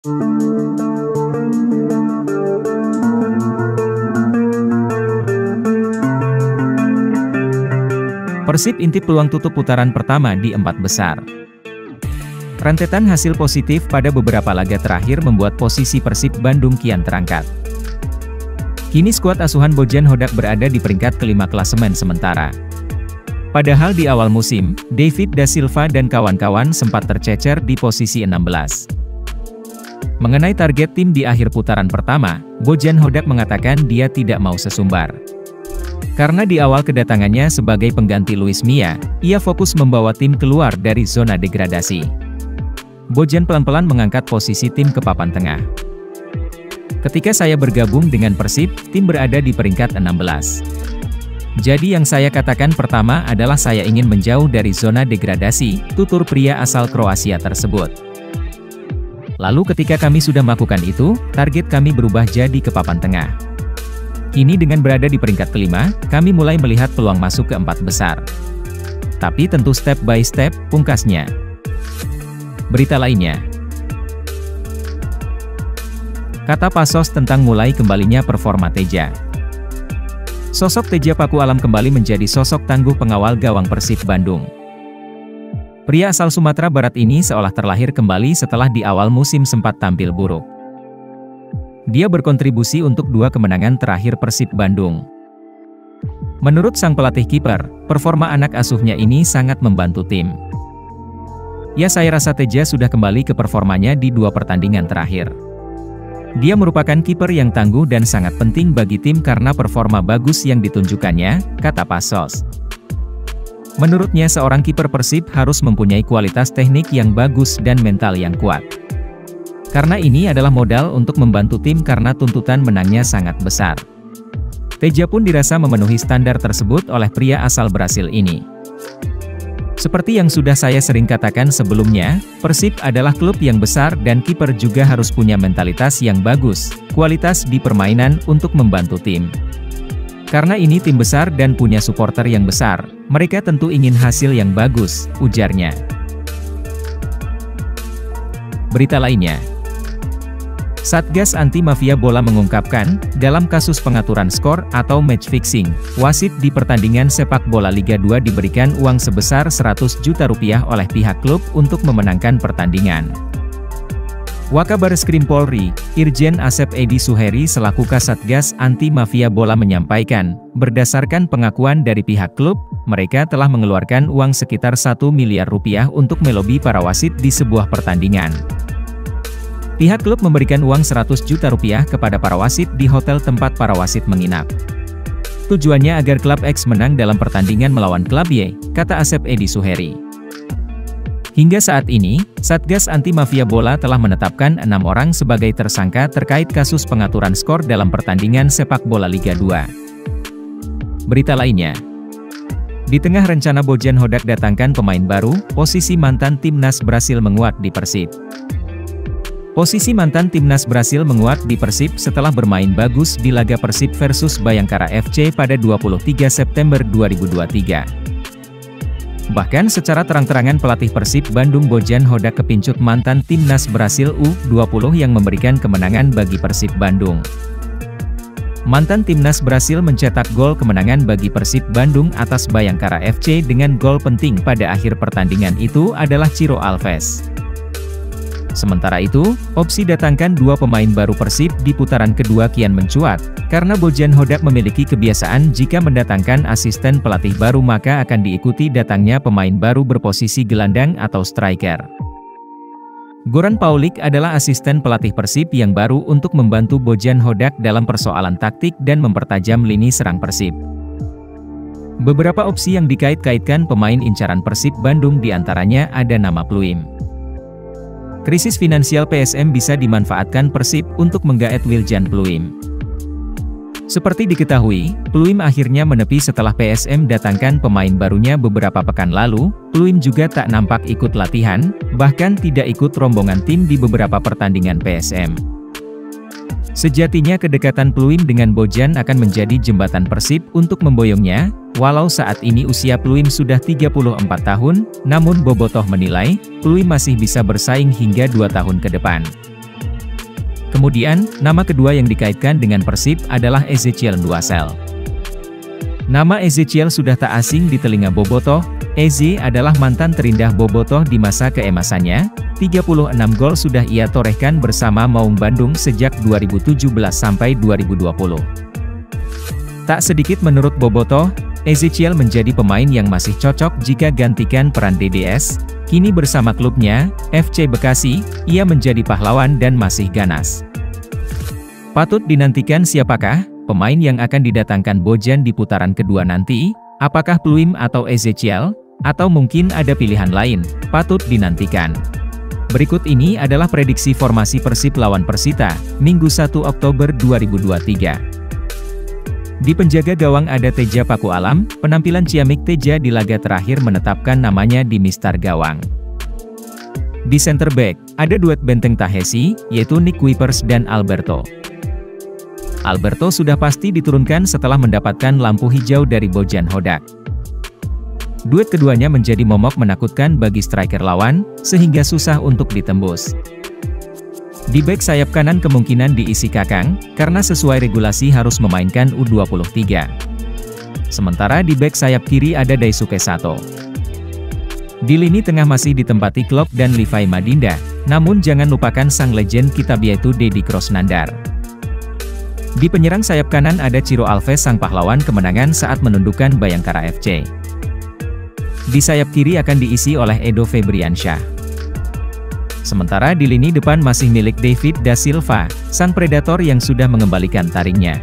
Persib intip peluang tutup putaran pertama di 4 besar. Rentetan hasil positif pada beberapa laga terakhir membuat posisi Persib Bandung kian terangkat. Kini skuad asuhan Bojan Hodak berada di peringkat kelima klasemen sementara. Padahal di awal musim, David da Silva dan kawan-kawan sempat tercecer di posisi 16. Mengenai target tim di akhir putaran pertama, Bojan Hodak mengatakan dia tidak mau sesumbar. Karena di awal kedatangannya sebagai pengganti Luis Mia, ia fokus membawa tim keluar dari zona degradasi. Bojan pelan-pelan mengangkat posisi tim ke papan tengah. Ketika saya bergabung dengan Persib, tim berada di peringkat 16. Jadi yang saya katakan pertama adalah saya ingin menjauh dari zona degradasi, tutur pria asal Kroasia tersebut. Lalu ketika kami sudah melakukan itu, target kami berubah jadi ke papan tengah. Kini dengan berada di peringkat kelima, kami mulai melihat peluang masuk ke 4 besar. Tapi tentu step by step, pungkasnya. Berita lainnya. Kata Pasos tentang mulai kembalinya performa Teja. Sosok Teja Paku Alam kembali menjadi sosok tangguh pengawal gawang Persib Bandung. Pria asal Sumatera Barat ini seolah terlahir kembali setelah di awal musim sempat tampil buruk. Dia berkontribusi untuk 2 kemenangan terakhir Persib Bandung. Menurut sang pelatih kiper, performa anak asuhnya ini sangat membantu tim. Ya, saya rasa Teja sudah kembali ke performanya di 2 pertandingan terakhir. Dia merupakan kiper yang tangguh dan sangat penting bagi tim karena performa bagus yang ditunjukkannya, kata Pasos. Menurutnya seorang kiper Persib harus mempunyai kualitas teknik yang bagus dan mental yang kuat. Karena ini adalah modal untuk membantu tim karena tuntutan menangnya sangat besar. Teja pun dirasa memenuhi standar tersebut oleh pria asal Brasil ini. Seperti yang sudah saya sering katakan sebelumnya, Persib adalah klub yang besar dan kiper juga harus punya mentalitas yang bagus, kualitas di permainan untuk membantu tim. Karena ini tim besar dan punya supporter yang besar, mereka tentu ingin hasil yang bagus, ujarnya. Berita lainnya. Satgas Anti Mafia Bola mengungkapkan, dalam kasus pengaturan skor atau match fixing, wasit di pertandingan sepak bola Liga 2 diberikan uang sebesar 100 juta rupiah oleh pihak klub untuk memenangkan pertandingan. Wakabareskrim Polri, Irjen Asep Edi Suheri selaku Kasatgas Anti Mafia Bola menyampaikan, berdasarkan pengakuan dari pihak klub, mereka telah mengeluarkan uang sekitar 1 miliar rupiah untuk melobi para wasit di sebuah pertandingan. Pihak klub memberikan uang 100 juta rupiah kepada para wasit di hotel tempat para wasit menginap. Tujuannya agar klub X menang dalam pertandingan melawan klub Y, kata Asep Edi Suheri. Hingga saat ini, Satgas Anti Mafia Bola telah menetapkan 6 orang sebagai tersangka terkait kasus pengaturan skor dalam pertandingan sepak bola Liga 2. Berita lainnya. Di tengah rencana Bojan Hodak datangkan pemain baru, posisi mantan timnas Brasil menguat di Persib. Posisi mantan timnas Brasil menguat di Persib setelah bermain bagus di laga Persib versus Bayangkara FC pada 23 September 2023. Bahkan secara terang-terangan pelatih Persib Bandung Bojan Hodak kepincut mantan timnas Brasil U20 yang memberikan kemenangan bagi Persib Bandung. Mantan timnas Brasil mencetak gol kemenangan bagi Persib Bandung atas Bayangkara FC dengan gol penting pada akhir pertandingan itu adalah Ciro Alves. Sementara itu, opsi datangkan 2 pemain baru Persib di putaran kedua kian mencuat, karena Bojan Hodak memiliki kebiasaan jika mendatangkan asisten pelatih baru maka akan diikuti datangnya pemain baru berposisi gelandang atau striker. Goran Paulik adalah asisten pelatih Persib yang baru untuk membantu Bojan Hodak dalam persoalan taktik dan mempertajam lini serang Persib. Beberapa opsi yang dikait-kaitkan pemain incaran Persib Bandung diantaranya ada nama Pluim. Krisis finansial PSM bisa dimanfaatkan Persib untuk menggaet Wiljan Pluim. Seperti diketahui, Pluim akhirnya menepi setelah PSM datangkan pemain barunya beberapa pekan lalu. Pluim juga tak nampak ikut latihan, bahkan tidak ikut rombongan tim di beberapa pertandingan PSM. Sejatinya kedekatan Pluim dengan Bojan akan menjadi jembatan Persib untuk memboyongnya. Walau saat ini usia Pluim sudah 34 tahun, namun Bobotoh menilai, Pluim masih bisa bersaing hingga 2 tahun ke depan. Kemudian, nama kedua yang dikaitkan dengan Persib adalah Ezechiel Nduasel. Nama Ezechiel sudah tak asing di telinga bobotoh. Eze adalah mantan terindah bobotoh di masa keemasannya. 36 gol sudah ia torehkan bersama Maung Bandung sejak 2017 sampai 2020. Tak sedikit menurut bobotoh, Ezechiel menjadi pemain yang masih cocok jika gantikan peran DDS. Kini bersama klubnya, FC Bekasi, ia menjadi pahlawan dan masih ganas. Patut dinantikan siapakah pemain yang akan didatangkan Bojan di putaran kedua nanti? Apakah Pluim atau Ezechiel? Atau mungkin ada pilihan lain? Patut dinantikan. Berikut ini adalah prediksi formasi Persib lawan Persita, Minggu 1 Oktober 2023. Di penjaga gawang ada Teja Paku Alam. Penampilan ciamik Teja di laga terakhir menetapkan namanya di mistar gawang. Di center back, ada duet benteng Tahesi, yaitu Nick Kuipers dan Alberto. Alberto sudah pasti diturunkan setelah mendapatkan lampu hijau dari Bojan Hodak. Duet keduanya menjadi momok menakutkan bagi striker lawan, sehingga susah untuk ditembus. Di bek sayap kanan kemungkinan diisi Kakang, karena sesuai regulasi harus memainkan U23. Sementara di bek sayap kiri ada Daisuke Sato. Di lini tengah masih ditempati Klop dan Livai Madinda, namun jangan lupakan sang legend kitab yaitu Deddy Krosnandar. Di penyerang sayap kanan ada Ciro Alves sang pahlawan kemenangan saat menundukkan Bayangkara FC. Di sayap kiri akan diisi oleh Edo Febriansyah. Sementara di lini depan masih milik David Da Silva, sang predator yang sudah mengembalikan taringnya.